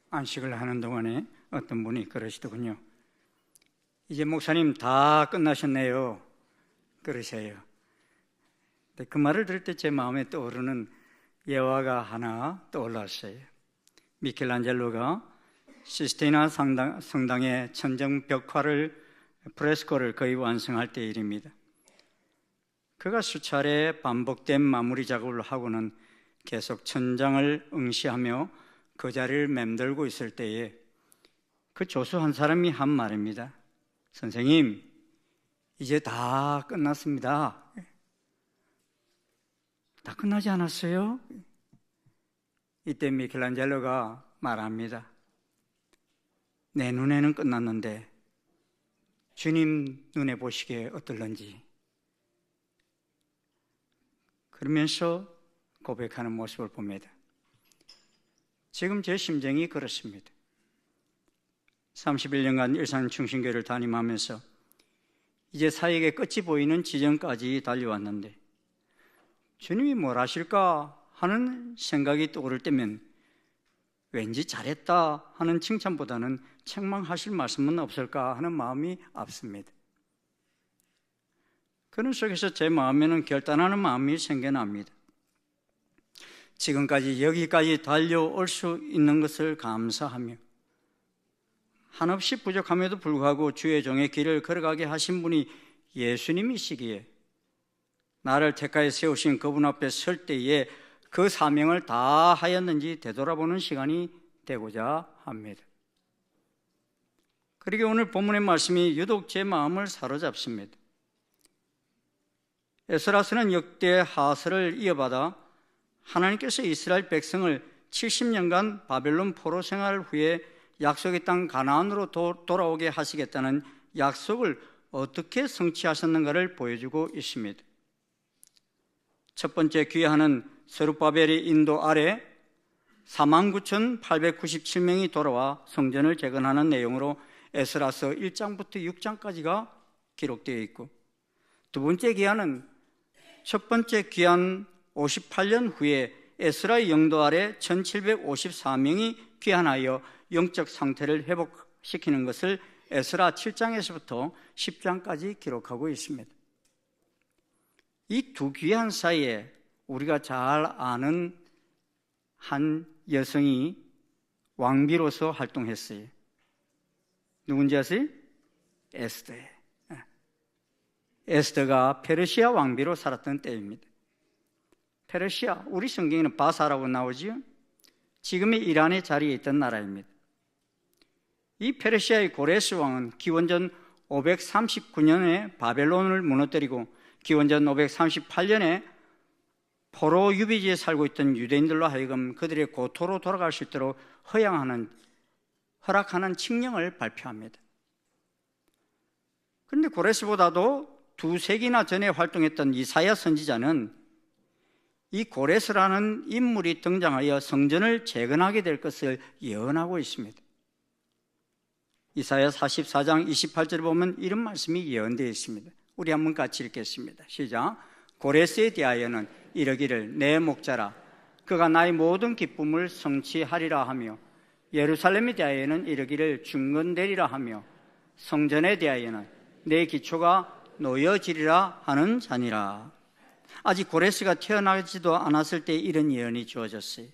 안식을 하는 동안에 어떤 분이 그러시더군요. 이제 목사님 다 끝나셨네요. 그러세요. 근데 그 말을 들을 때 제 마음에 떠오르는 예화가 하나 떠올랐어요. 미켈란젤로가 시스티나 성당의 천정 벽화를 프레스코를 거의 완성할 때 일입니다. 그가 수차례 반복된 마무리 작업을 하고는 계속 천장을 응시하며 그 자리를 맴돌고 있을 때에 그 조수 한 사람이 한 말입니다. 선생님, 이제 다 끝났습니다. 다 끝나지 않았어요? 이때 미켈란젤로가 말합니다. 내 눈에는 끝났는데 주님 눈에 보시기에 어떨런지. 그러면서 고백하는 모습을 봅니다. 지금 제 심정이 그렇습니다. 31년간 일산중심교회를 담임하면서 이제 사역의 끝이 보이는 지점까지 달려왔는데 주님이 뭘 하실까 하는 생각이 떠오를 때면 왠지 잘했다 하는 칭찬보다는 책망하실 말씀은 없을까 하는 마음이 앞섭니다. 그런 속에서 제 마음에는 결단하는 마음이 생겨납니다. 지금까지 여기까지 달려올 수 있는 것을 감사하며 한없이 부족함에도 불구하고 주의 종의 길을 걸어가게 하신 분이 예수님이시기에 나를 택하여 세우신 그분 앞에 설 때에 그 사명을 다 하였는지 되돌아보는 시간이 되고자 합니다. 그리고 오늘 본문의 말씀이 유독 제 마음을 사로잡습니다. 에스라서는 역대 하서를 이어받아 하나님께서 이스라엘 백성을 70년간 바벨론 포로 생활 후에 약속의 땅 가나안으로 돌아오게 하시겠다는 약속을 어떻게 성취하셨는가를 보여주고 있습니다. 첫 번째 귀환은 스룹바벨의 인도 아래 49,897명이 돌아와 성전을 재건하는 내용으로 에스라서 1장부터 6장까지가 기록되어 있고, 두 번째 귀환은 첫 번째 귀환 58년 후에 에스라의 영도 아래 1754명이 귀환하여 영적 상태를 회복시키는 것을 에스라 7장에서부터 10장까지 기록하고 있습니다. 이 두 귀환 사이에 우리가 잘 아는 한 여성이 왕비로서 활동했어요. 누군지 아세요? 에스더예요. 에스더가 페르시아 왕비로 살았던 때입니다. 페르시아, 우리 성경에는 바사라고 나오지요. 지금의 이란의 자리에 있던 나라입니다. 이 페르시아의 고레스 왕은 기원전 539년에 바벨론을 무너뜨리고 기원전 538년에 포로 유비지에 살고 있던 유대인들로 하여금 그들의 고토로 돌아갈 수 있도록 허락하는 칙령을 발표합니다. 그런데 고레스보다도 2세기나 전에 활동했던 이사야 선지자는 이 고레스라는 인물이 등장하여 성전을 재건하게 될 것을 예언하고 있습니다. 이사야 44장 28절에 보면 이런 말씀이 예언되어 있습니다. 우리 한번 같이 읽겠습니다. 시작. 고레스에 대하여는 이르기를 내 목자라 그가 나의 모든 기쁨을 성취하리라 하며, 예루살렘에 대하여는 이르기를 중건되리라 하며, 성전에 대하여는 내 기초가 놓여지리라 하는 자니라. 아직 고레스가 태어나지도 않았을 때 이런 예언이 주어졌어요.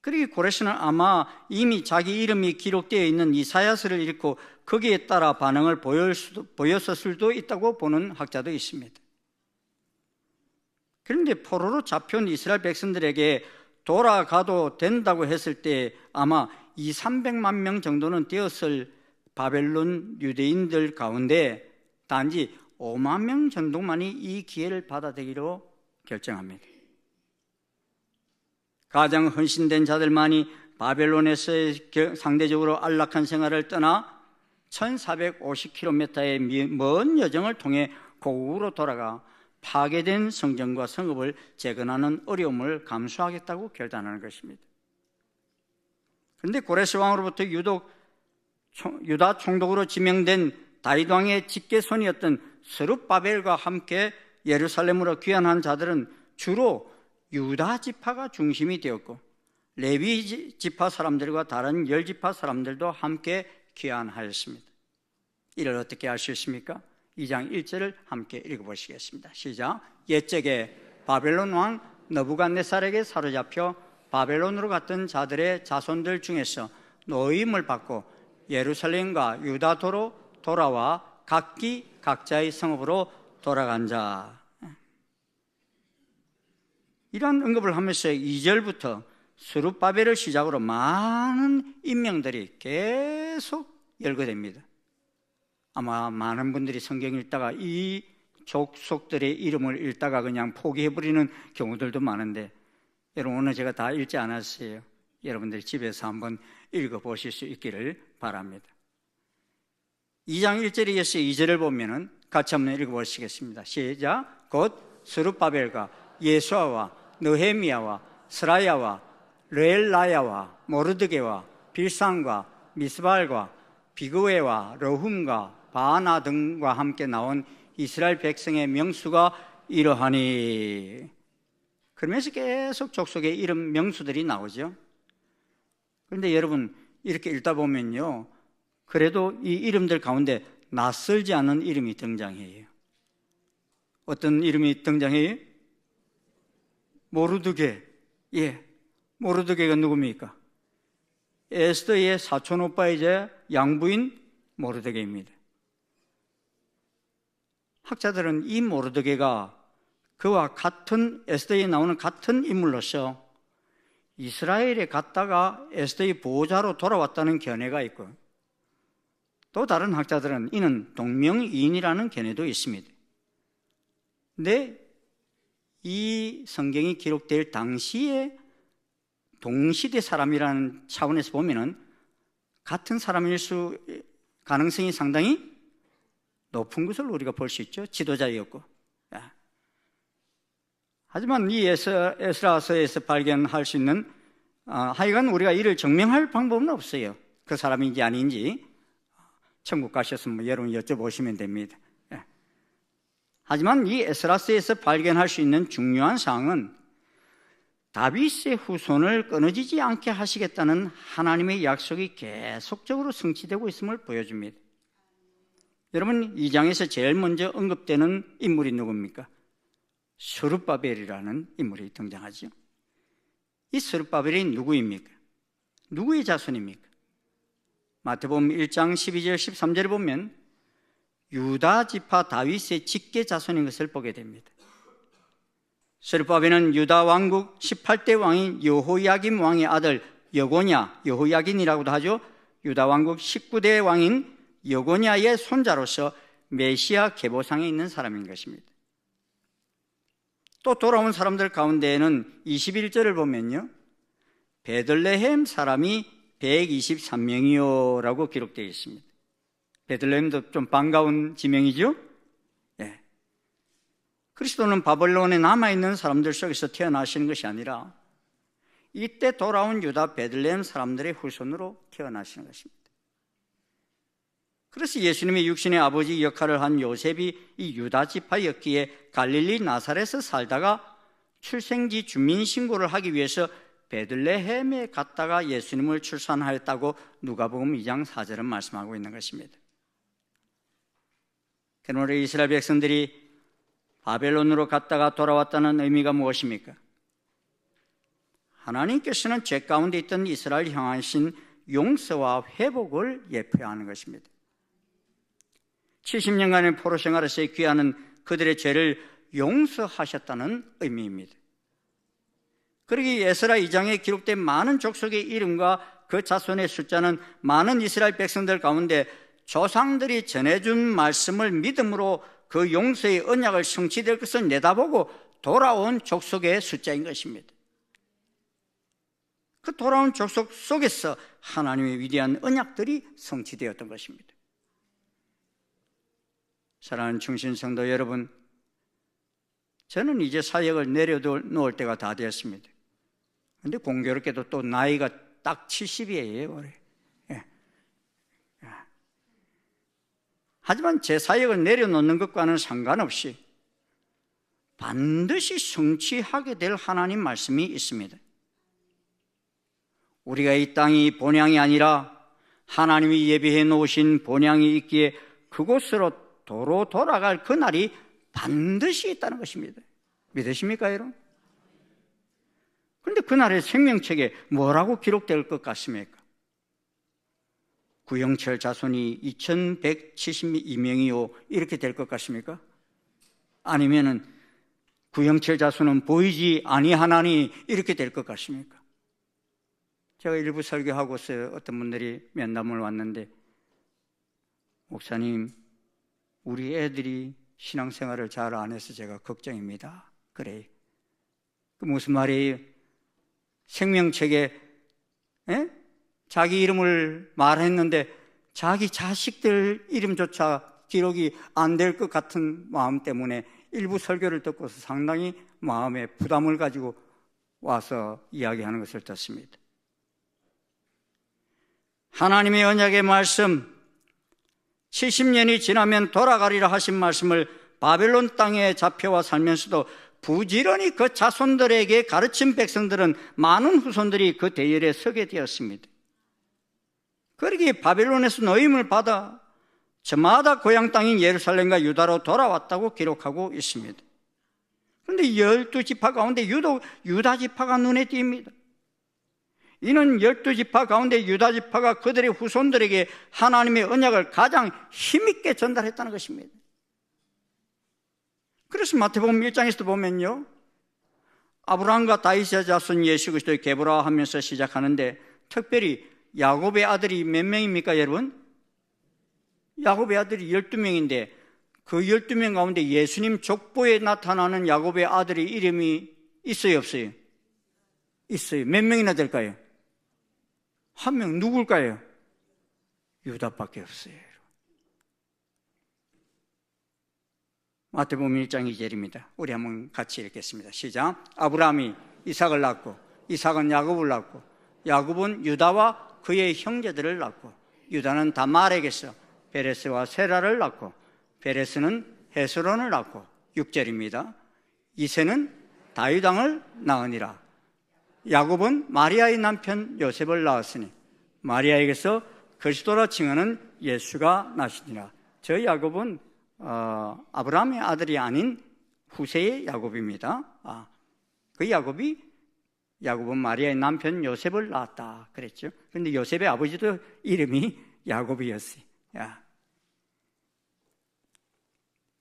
그리고 고레스는 아마 이미 자기 이름이 기록되어 있는 이사야서를 읽고 거기에 따라 반응을 보였을 수도 있다고 보는 학자도 있습니다. 그런데 포로로 잡혀온 이스라엘 백성들에게 돌아가도 된다고 했을 때 아마 200~300만 명 정도는 되었을 바벨론 유대인들 가운데 단지 5만 명 정도만이 이 기회를 받아들이기로 결정합니다. 가장 헌신된 자들만이 바벨론에서의 상대적으로 안락한 생활을 떠나 1450km의 먼 여정을 통해 고국으로 돌아가 파괴된 성전과 성읍을 재건하는 어려움을 감수하겠다고 결단하는 것입니다. 그런데 고레스 왕으로부터 유다 총독으로 지명된 다윗 왕의 직계손이었던 스룹바벨과 함께 예루살렘으로 귀환한 자들은 주로 유다 지파가 중심이 되었고, 레위 지파 사람들과 다른 10지파 사람들도 함께 귀환하였습니다. 이를 어떻게 알 수 있습니까? 2장 1절을 함께 읽어보시겠습니다. 시작. 옛적에 바벨론 왕 느부갓네살에게 사로잡혀 바벨론으로 갔던 자들의 자손들 중에서 노임을 받고 예루살렘과 유다도로 돌아와 각기 각자의 성읍으로 돌아간 자. 이러한 언급을 하면서 2절부터 스룹바벨을 시작으로 많은 인명들이 계속 열거됩니다. 아마 많은 분들이 성경 읽다가 이 족속들의 이름을 읽다가 그냥 포기해버리는 경우들도 많은데, 여러분 오늘 제가 다 읽지 않았어요. 여러분들이 집에서 한번 읽어보실 수 있기를 바랍니다. 2장 1절에 이어서 2절을 보면은 같이 한번 읽어보시겠습니다. 시작. 곧 스룹바벨과 예수아와 느헤미야와 스라야와 르엘라야와 모르드게와 빌산과 미스발과 비그웨와 러훔과 바하나 등과 함께 나온 이스라엘 백성의 명수가 이러하니. 그러면서 계속 족속의 이름 명수들이 나오죠. 그런데 여러분 이렇게 읽다 보면요, 그래도 이 이름들 가운데 낯설지 않은 이름이 등장해요. 어떤 이름이 등장해요? 모르드게. 예, 모르드게가 누굽니까? 에스더의 사촌 오빠이자 양부인 모르드게입니다. 학자들은 이 모르드게가 그와 같은, 에스더에 나오는 같은 인물로서 이스라엘에 갔다가 에스더의 보호자로 돌아왔다는 견해가 있고, 또 다른 학자들은 이는 동명이인이라는 견해도 있습니다. 근데 이 성경이 기록될 당시에 동시대 사람이라는 차원에서 보면은 같은 사람일 수 가능성이 상당히 높은 것을 우리가 볼 수 있죠. 지도자였고. 하지만 이 에스라서에서 발견할 수 있는, 하여간 우리가 이를 증명할 방법은 없어요. 그 사람인지 아닌지 천국 가셨으면 여러분 여쭤보시면 됩니다. 하지만 이 에스라서에서 발견할 수 있는 중요한 사항은 다윗의 후손을 끊어지지 않게 하시겠다는 하나님의 약속이 계속적으로 성취되고 있음을 보여줍니다. 여러분, 이 장에서 제일 먼저 언급되는 인물이 누굽니까? 스룹바벨이라는 인물이 등장하죠. 이 스룹바벨이 누구입니까? 누구의 자손입니까? 마태복음 1장 12절 13절을 보면 유다 지파 다윗의 직계 자손인 것을 보게 됩니다. 스룹바벨은 유다 왕국 18대 왕인 여호야김 왕의 아들 여호야긴이라고도 하죠. 유다 왕국 19대 왕인 여고냐의 손자로서 메시아 계보상에 있는 사람인 것입니다. 또 돌아온 사람들 가운데에는 21절을 보면요, 베들레헴 사람이 123명이요 라고 기록되어 있습니다. 베들레헴도 좀 반가운 지명이죠. 예. 그리스도는 바벨론에 남아있는 사람들 속에서 태어나시는 것이 아니라 이때 돌아온 유다 베들레헴 사람들의 후손으로 태어나시는 것입니다. 그래서 예수님의 육신의 아버지 역할을 한 요셉이 이 유다 지파였기에 갈릴리 나사렛에서 살다가 출생지 주민신고를 하기 위해서 베들레헴에 갔다가 예수님을 출산하였다고 누가복음 2장 4절은 말씀하고 있는 것입니다. 그러므로 이스라엘 백성들이 바벨론으로 갔다가 돌아왔다는 의미가 무엇입니까? 하나님께서는 죄 가운데 있던 이스라엘 향하신 용서와 회복을 예표하는 것입니다. 70년간의 포로 생활에서 귀하는 그들의 죄를 용서하셨다는 의미입니다. 그러기 에스라 2장에 기록된 많은 족속의 이름과 그 자손의 숫자는 많은 이스라엘 백성들 가운데 조상들이 전해준 말씀을 믿음으로 그 용서의 언약을 성취될 것을 내다보고 돌아온 족속의 숫자인 것입니다. 그 돌아온 족속 속에서 하나님의 위대한 언약들이 성취되었던 것입니다. 사랑하는 충신성도 여러분, 저는 이제 사역을 내려놓을 때가 다 되었습니다. 그런데 공교롭게도 또 나이가 딱 70이에요 올해. 예. 하지만 제 사역을 내려놓는 것과는 상관없이 반드시 성취하게 될 하나님 말씀이 있습니다. 우리가 이 땅이 본향이 아니라 하나님이 예비해 놓으신 본향이 있기에 그곳으로 도로 돌아갈 그날이 반드시 있다는 것입니다. 믿으십니까, 여러분? 그런데 그날의 생명책에 뭐라고 기록될 것 같습니까? 구영철 자손이 2172명이요 이렇게 될 것 같습니까? 아니면은 구영철 자손은 보이지 아니하나니 이렇게 될 것 같습니까? 제가 일부 설교하고서 어떤 분들이 면담을 왔는데, 목사님, 우리 애들이 신앙생활을 잘 안 해서 제가 걱정입니다. 그래요. 그 무슨 말이에요? 생명책에 자기 이름을 말했는데 자기 자식들 이름조차 기록이 안 될 것 같은 마음 때문에 일부 설교를 듣고서 상당히 마음에 부담을 가지고 와서 이야기하는 것을 듣습니다. 하나님의 언약의 말씀, 70년이 지나면 돌아가리라 하신 말씀을 바벨론 땅에 잡혀와 살면서도 부지런히 그 자손들에게 가르친 백성들은 많은 후손들이 그 대열에 서게 되었습니다. 그러기에 바벨론에서 노임을 받아 저마다 고향 땅인 예루살렘과 유다로 돌아왔다고 기록하고 있습니다. 그런데 12지파 가운데 유다 지파가 눈에 띕니다. 이는 12지파 가운데 유다 지파가 그들의 후손들에게 하나님의 언약을 가장 힘있게 전달했다는 것입니다. 그래서 마태복음 1장에서도 보면요, 아브라함과 다윗의 자손 예수 그리스도의 계보라 하면서 시작하는데, 특별히 야곱의 아들이 몇 명입니까, 여러분? 야곱의 아들이 12명인데 그 12명 가운데 예수님 족보에 나타나는 야곱의 아들의 이름이 있어요, 없어요? 있어요. 몇 명이나 될까요? 한 명. 누굴까요? 유다밖에 없어요. 마태복음 1장 2절입니다. 우리 한번 같이 읽겠습니다. 시작. 아브라함이 이삭을 낳고 이삭은 야곱을 낳고 야곱은 유다와 그의 형제들을 낳고 유다는 다말에게서 베레스와 세라를 낳고 베레스는 헤스론을 낳고 6절입니다. 이새는 다윗 왕을 낳으니라. 야곱은 마리아의 남편 요셉을 낳았으니 마리아에게서 그리스도라 칭하는 예수가 나시니라. 저 야곱은 아브라함의 아들이 아닌 후세의 야곱입니다. 그 야곱은 마리아의 남편 요셉을 낳았다 그랬죠. 그런데 요셉의 아버지도 이름이 야곱이었어요.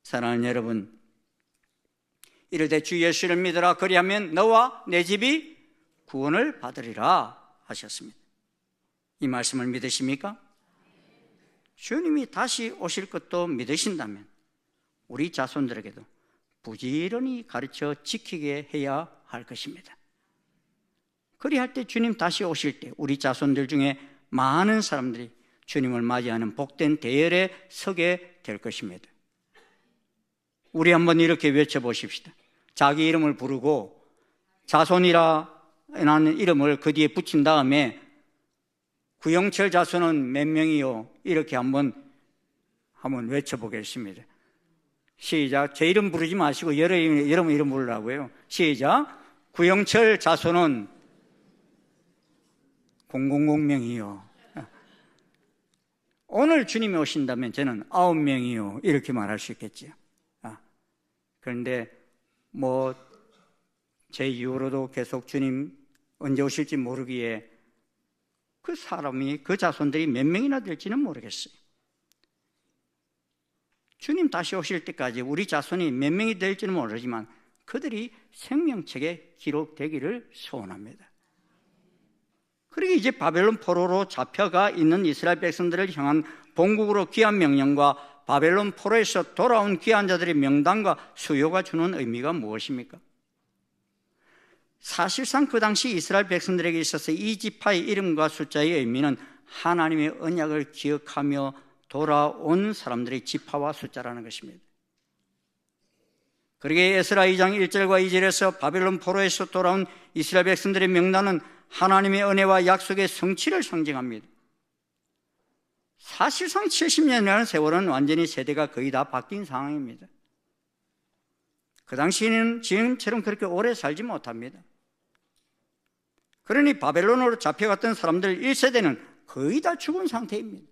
사랑하는 여러분, 이르되 주 예수를 믿으라 그리하면 너와 내 집이 구원을 받으리라 하셨습니다. 이 말씀을 믿으십니까? 주님이 다시 오실 것도 믿으신다면 우리 자손들에게도 부지런히 가르쳐 지키게 해야 할 것입니다. 그리할 때 주님 다시 오실 때 우리 자손들 중에 많은 사람들이 주님을 맞이하는 복된 대열에 서게 될 것입니다. 우리 한번 이렇게 외쳐보십시다. 자기 이름을 부르고 자손이라는 이름을 그 뒤에 붙인 다음에 구영철 자손은 몇 명이요? 이렇게 한번 외쳐보겠습니다. 시작. 제 이름 부르지 마시고 여러분 이름 부르라고요. 시작. 구영철 자손은 000명이요. 오늘 주님이 오신다면 저는 9명이요. 이렇게 말할 수 있겠죠. 그런데 제 이후로도 계속 주님 언제 오실지 모르기에 그 자손들이 몇 명이나 될지는 모르겠어요. 주님 다시 오실 때까지 우리 자손이 몇 명이 될지는 모르지만 그들이 생명책에 기록되기를 소원합니다. 그리고 이제 바벨론 포로로 잡혀가 있는 이스라엘 백성들을 향한 본국으로 귀환 명령과 바벨론 포로에서 돌아온 귀환 자들의 명단과 수요가 주는 의미가 무엇입니까? 사실상 그 당시 이스라엘 백성들에게 있어서 이 지파의 이름과 숫자의 의미는 하나님의 언약을 기억하며 돌아온 사람들의 지파와 숫자라는 것입니다. 그러기에 에스라 2장 1절과 2절에서 바벨론 포로에서 돌아온 이스라엘 백성들의 명단은 하나님의 은혜와 약속의 성취를 상징합니다. 사실상 70년이라는 세월은 완전히 세대가 거의 다 바뀐 상황입니다. 그 당시에는 지금처럼 그렇게 오래 살지 못합니다. 그러니 바벨론으로 잡혀갔던 사람들 1세대는 거의 다 죽은 상태입니다.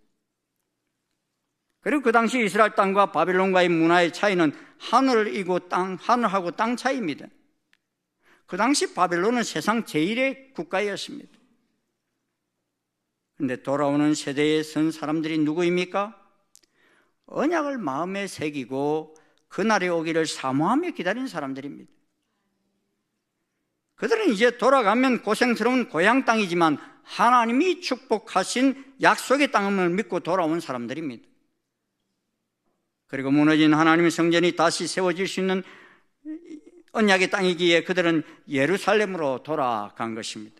그리고 그 당시 이스라엘 땅과 바벨론과의 문화의 차이는 하늘하고 땅 차이입니다. 그 당시 바벨론은 세상 제1의 국가였습니다. 그런데 돌아오는 세대에 선 사람들이 누구입니까? 언약을 마음에 새기고 그날이 오기를 사모하며 기다린 사람들입니다. 그들은 이제 돌아가면 고생스러운 고향 땅이지만 하나님이 축복하신 약속의 땅을 믿고 돌아온 사람들입니다. 그리고 무너진 하나님의 성전이 다시 세워질 수 있는 언약의 땅이기에 그들은 예루살렘으로 돌아간 것입니다.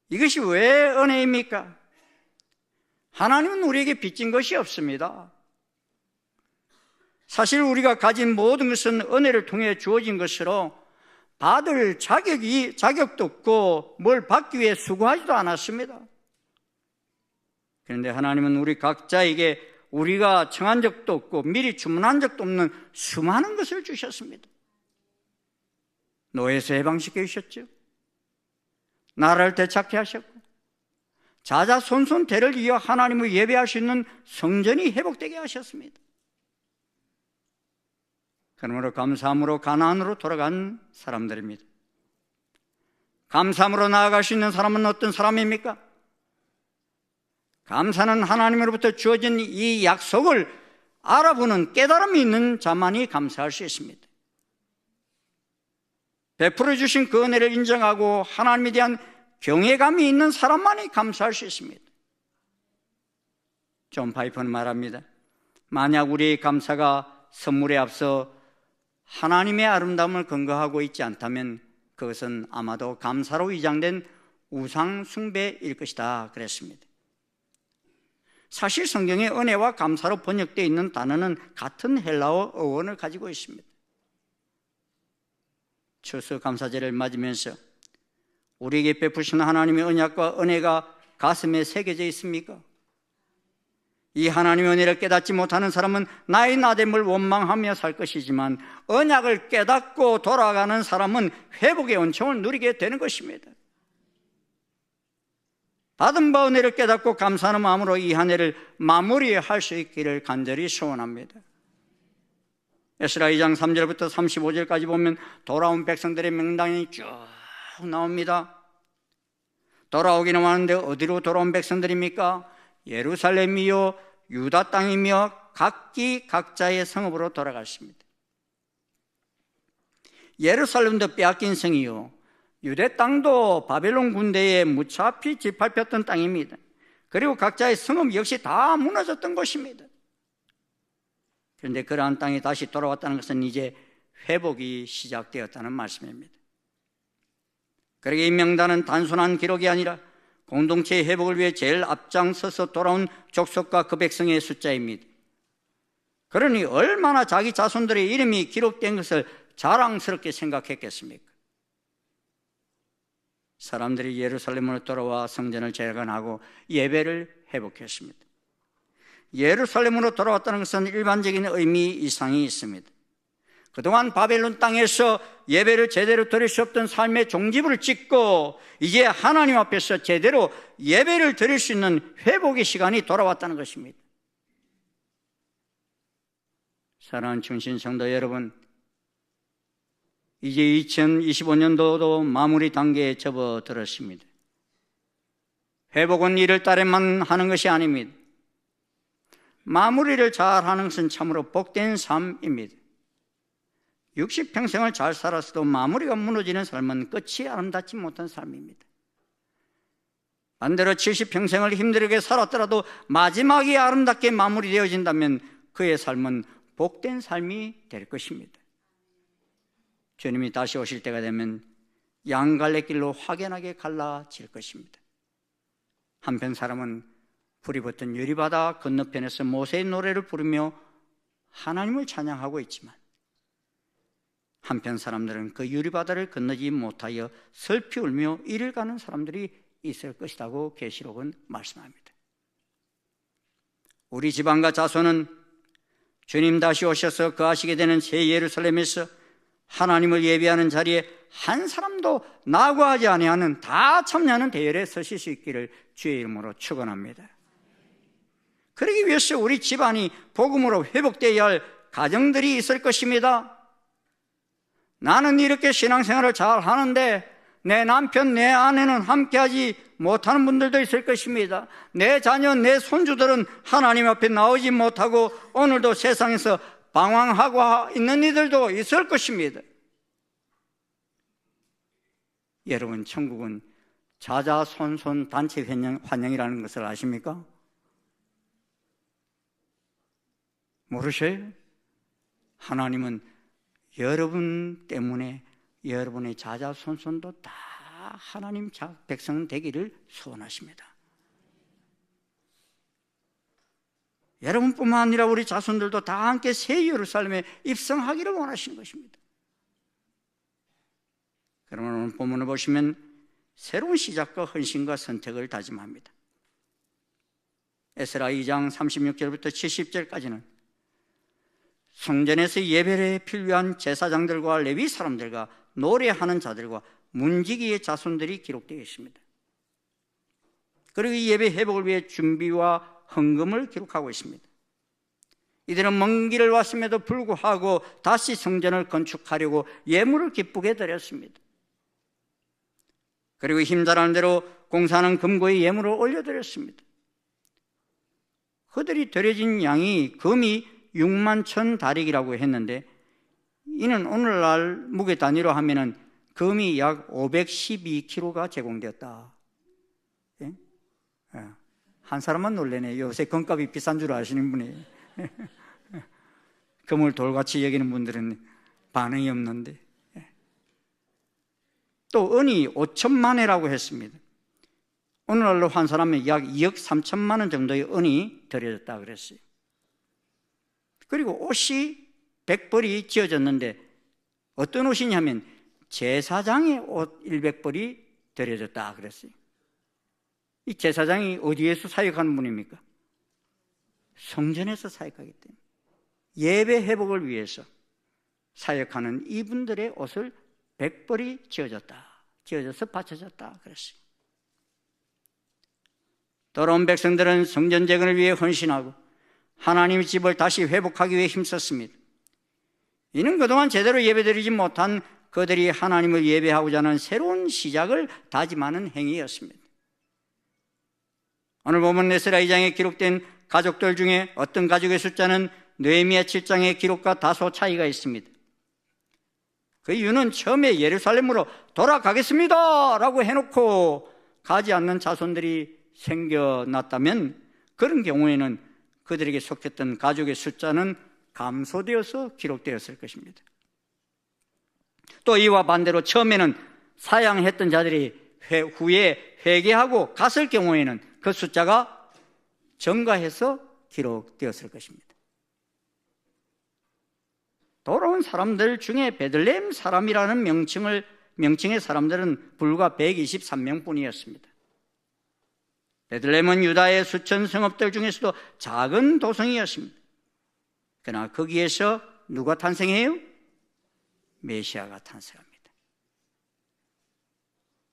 이것이 왜 은혜입니까? 하나님은 우리에게 빚진 것이 없습니다. 사실 우리가 가진 모든 것은 은혜를 통해 주어진 것으로 받을 자격도 없고 뭘 받기 위해 수고하지도 않았습니다. 그런데 하나님은 우리 각자에게 우리가 청한 적도 없고 미리 주문한 적도 없는 수많은 것을 주셨습니다. 노예에서 해방시켜 주셨죠. 나라를 되찾게 하셨고 자자손손 대를 이어 하나님을 예배할 수 있는 성전이 회복되게 하셨습니다. 그러므로 감사함으로 가나안으로 돌아간 사람들입니다. 감사함으로 나아갈 수 있는 사람은 어떤 사람입니까? 감사는 하나님으로부터 주어진 이 약속을 알아보는 깨달음이 있는 자만이 감사할 수 있습니다. 베풀어 주신 그 은혜를 인정하고 하나님에 대한 경외감이 있는 사람만이 감사할 수 있습니다. 존 파이퍼는 말합니다. 만약 우리의 감사가 선물에 앞서 하나님의 아름다움을 근거하고 있지 않다면 그것은 아마도 감사로 위장된 우상 숭배일 것이다 그랬습니다. 사실 성경에 은혜와 감사로 번역되어 있는 단어는 같은 헬라어 어원을 가지고 있습니다. 추수감사제를 맞으면서 우리에게 베푸신 하나님의 언약과 은혜가 가슴에 새겨져 있습니까? 이 하나님의 은혜를 깨닫지 못하는 사람은 나의 나됨을 원망하며 살 것이지만 언약을 깨닫고 돌아가는 사람은 회복의 은총을 누리게 되는 것입니다. 받은 바 은혜를 깨닫고 감사하는 마음으로 이 한 해를 마무리할 수 있기를 간절히 소원합니다. 에스라 2장 3절부터 35절까지 보면 돌아온 백성들의 명단이 쭉 나옵니다. 돌아오기는 하는데 어디로 돌아온 백성들입니까? 예루살렘이요 유다 땅이며 각기 각자의 성읍으로 돌아갔습니다. 예루살렘도 빼앗긴 성이요 유대 땅도 바벨론 군대에 무차피 짓밟혔던 땅입니다. 그리고 각자의 성읍 역시 다 무너졌던 것입니다. 그런데 그러한 땅이 다시 돌아왔다는 것은 이제 회복이 시작되었다는 말씀입니다. 그러기에 이 명단은 단순한 기록이 아니라 공동체의 회복을 위해 제일 앞장서서 돌아온 족속과 그 백성의 숫자입니다. 그러니 얼마나 자기 자손들의 이름이 기록된 것을 자랑스럽게 생각했겠습니까? 사람들이 예루살렘으로 돌아와 성전을 재건하고 예배를 회복했습니다. 예루살렘으로 돌아왔다는 것은 일반적인 의미 이상이 있습니다. 그동안 바벨론 땅에서 예배를 제대로 드릴 수 없던 삶의 종지부를 찍고 이제 하나님 앞에서 제대로 예배를 드릴 수 있는 회복의 시간이 돌아왔다는 것입니다. 사랑하는 충신 성도 여러분, 이제 2025년도도 마무리 단계에 접어들었습니다. 회복은 1월 달에만 하는 것이 아닙니다. 마무리를 잘 하는 것은 참으로 복된 삶입니다. 60평생을 잘 살았어도 마무리가 무너지는 삶은 끝이 아름답지 못한 삶입니다. 반대로 70평생을 힘들게 살았더라도 마지막이 아름답게 마무리되어진다면 그의 삶은 복된 삶이 될 것입니다. 주님이 다시 오실 때가 되면 양갈래길로 확연하게 갈라질 것입니다. 한편 사람은 불이 붙은 유리바다 건너편에서 모세의 노래를 부르며 하나님을 찬양하고 있지만 한편 사람들은 그 유리바다를 건너지 못하여 슬피 울며 이를 가는 사람들이 있을 것이라고 계시록은 말씀합니다. 우리 집안과 자손은 주님 다시 오셔서 거하시게 되는 새 예루살렘에서 하나님을 예배하는 자리에 한 사람도 낙오하지 아니하는 다 참여하는 대열에 서실 수 있기를 주의 이름으로 축원합니다. 그러기 위해서 우리 집안이 복음으로 회복되어야 할 가정들이 있을 것입니다. 나는 이렇게 신앙생활을 잘 하는데 내 남편, 내 아내는 함께하지 못하는 분들도 있을 것입니다. 내 자녀, 내 손주들은 하나님 앞에 나오지 못하고 오늘도 세상에서 방황하고 있는 이들도 있을 것입니다. 여러분, 천국은 자자손손 단체 환영이라는 것을 아십니까? 모르셔요? 하나님은 여러분 때문에 여러분의 자자손손도 다 하나님 백성 되기를 소원하십니다. 여러분뿐만 아니라 우리 자손들도 다 함께 새 예루살렘에 입성하기를 원하시는 것입니다. 그러면 오늘 본문을 보시면 새로운 시작과 헌신과 선택을 다짐합니다. 에스라 2장 36절부터 70절까지는 성전에서 예배에 필요한 제사장들과 레위 사람들과 노래하는 자들과 문지기의 자손들이 기록되어 있습니다. 그리고 이 예배 회복을 위해 준비와 헌금을 기록하고 있습니다. 이들은 먼 길을 왔음에도 불구하고 다시 성전을 건축하려고 예물을 기쁘게 드렸습니다. 그리고 힘자라는 대로 공사하는 금고에 예물을 올려드렸습니다. 그들이 드려진 양이 금이 6만 1,000 다릭이라고 했는데 이는 오늘날 무게 단위로 하면은 금이 약 512kg가 제공되었다. 예? 한 사람만 놀래네. 요새 금값이 비싼 줄 아시는 분이. 금을 돌같이 여기는 분들은 반응이 없는데. 또 은이 5천만 회라고 했습니다. 오늘날로 환산하면 약 2억 3천만 원 정도의 은이 들여졌다 그랬어요. 그리고 옷이 100벌이 지어졌는데 어떤 옷이냐면 제사장의 옷 100벌이 들여졌다 그랬어요. 이 제사장이 어디에서 사역하는 분입니까? 성전에서 사역하기 때문에 예배 회복을 위해서 사역하는 이분들의 옷을 100벌이 지어져서 바쳐졌다 그랬어요. 돌아온 백성들은 성전 재건을 위해 헌신하고 하나님의 집을 다시 회복하기 위해 힘썼습니다. 이는 그동안 제대로 예배드리지 못한 그들이 하나님을 예배하고자 하는 새로운 시작을 다짐하는 행위였습니다. 오늘 보면 에스라 2장에 기록된 가족들 중에 어떤 가족의 숫자는 느헤미야 7장의 기록과 다소 차이가 있습니다. 그 이유는 처음에 예루살렘으로 돌아가겠습니다 라고 해놓고 가지 않는 자손들이 생겨났다면 그런 경우에는 그들에게 속했던 가족의 숫자는 감소되어서 기록되었을 것입니다. 또 이와 반대로 처음에는 사양했던 자들이 후에 회개하고 갔을 경우에는 그 숫자가 증가해서 기록되었을 것입니다. 돌아온 사람들 중에 베들레헴 사람이라는 명칭의 사람들은 불과 123명뿐이었습니다. 베들레헴은 유다의 수천 성읍들 중에서도 작은 도성이었습니다. 그러나 거기에서 누가 탄생해요? 메시아가 탄생합니다.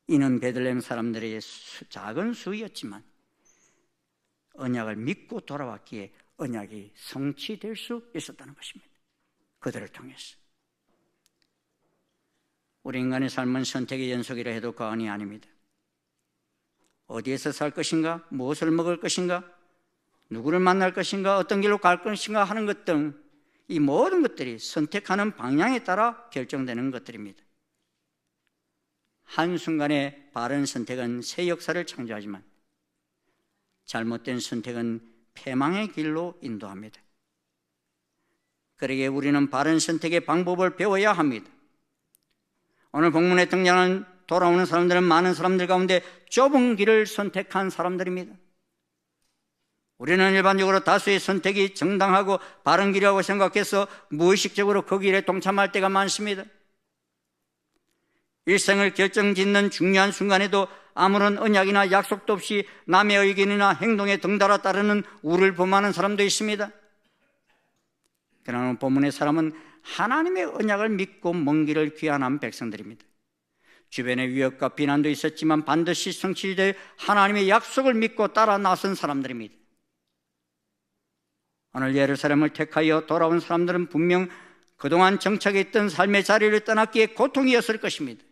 이는 베들레헴 사람들의 작은 수였지만 언약을 믿고 돌아왔기에 언약이 성취될 수 있었다는 것입니다. 그들을 통해서. 우리 인간의 삶은 선택의 연속이라 해도 과언이 아닙니다. 어디에서 살 것인가? 무엇을 먹을 것인가? 누구를 만날 것인가? 어떤 길로 갈 것인가 하는 것 등 이 모든 것들이 선택하는 방향에 따라 결정되는 것들입니다. 한순간의 바른 선택은 새 역사를 창조하지만 잘못된 선택은 패망의 길로 인도합니다. 그러기에 우리는 바른 선택의 방법을 배워야 합니다. 오늘 본문에 등장하는 돌아오는 사람들은 많은 사람들 가운데 좁은 길을 선택한 사람들입니다. 우리는 일반적으로 다수의 선택이 정당하고 바른 길이라고 생각해서 무의식적으로 그 길에 동참할 때가 많습니다. 일생을 결정짓는 중요한 순간에도 아무런 언약이나 약속도 없이 남의 의견이나 행동에 덩달아 따르는 우를 범하는 사람도 있습니다. 그러나 본문의 사람은 하나님의 언약을 믿고 먼 길을 귀환한 백성들입니다. 주변에 위협과 비난도 있었지만 반드시 성취될 하나님의 약속을 믿고 따라 나선 사람들입니다. 오늘 예루살렘을 택하여 돌아온 사람들은 분명 그동안 정착해 있던 삶의 자리를 떠났기에 고통이었을 것입니다.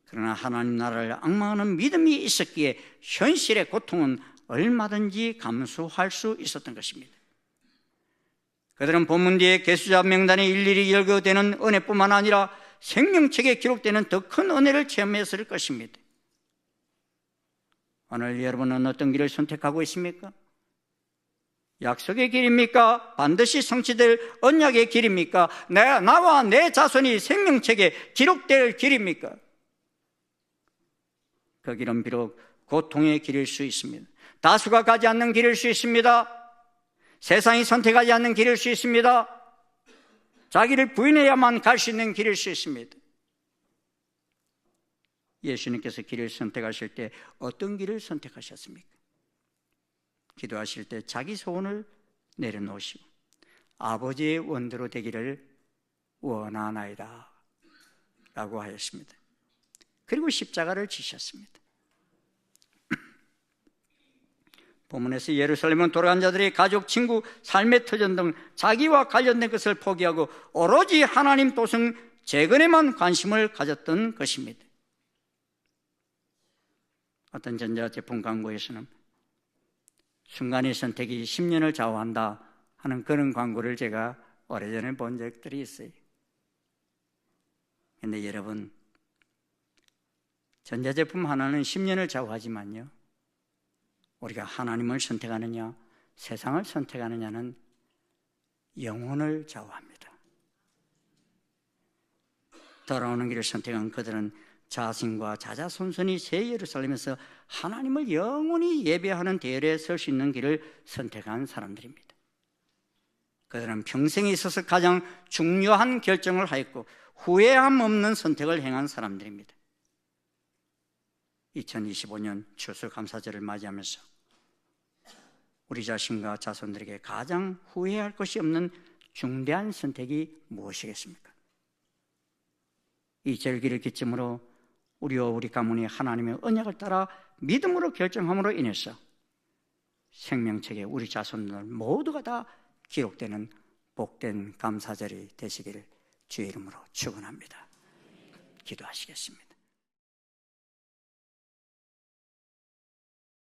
그러나 하나님 나라를 앙망하는 믿음이 있었기에 현실의 고통은 얼마든지 감수할 수 있었던 것입니다. 그들은 본문 뒤에 계수자 명단에 일일이 열거되는 은혜뿐만 아니라 생명책에 기록되는 더 큰 은혜를 체험했을 것입니다. 오늘 여러분은 어떤 길을 선택하고 있습니까? 약속의 길입니까? 반드시 성취될 언약의 길입니까? 나와 내 자손이 생명책에 기록될 길입니까? 그 길은 비록 고통의 길일 수 있습니다. 다수가 가지 않는 길일 수 있습니다. 세상이 선택하지 않는 길일 수 있습니다. 자기를 부인해야만 갈 수 있는 길일 수 있습니다. 예수님께서 길을 선택하실 때 어떤 길을 선택하셨습니까? 기도하실 때 자기 소원을 내려놓으시고 아버지의 원대로 되기를 원하나이다 라고 하였습니다. 그리고 십자가를 지셨습니다. 본문에서 예루살렘은 돌아간 자들의 가족, 친구, 삶의 터전 등 자기와 관련된 것을 포기하고 오로지 하나님 도성 재건에만 관심을 가졌던 것입니다. 어떤 전자제품 광고에서는 순간의 선택이 10년을 좌우한다 하는 그런 광고를 제가 오래전에 본 적들이 있어요. 그런데 여러분, 전자제품 하나는 10년을 좌우하지만요, 우리가 하나님을 선택하느냐 세상을 선택하느냐는 영혼을 좌우합니다. 돌아오는 길을 선택한 그들은 자신과 자자손손이 새 예루살렘에서 하나님을 영원히 예배하는 대열에 설 수 있는 길을 선택한 사람들입니다. 그들은 평생에 있어서 가장 중요한 결정을 하였고 후회함 없는 선택을 행한 사람들입니다. 2025년 추수감사절을 맞이하면서 우리 자신과 자손들에게 가장 후회할 것이 없는 중대한 선택이 무엇이겠습니까? 이 절기를 기점으로 우리와 우리 가문이 하나님의 언약을 따라 믿음으로 결정함으로 인해서 생명책에 우리 자손들 모두가 다 기록되는 복된 감사절이 되시기를 주의 이름으로 축원합니다. 기도하시겠습니다.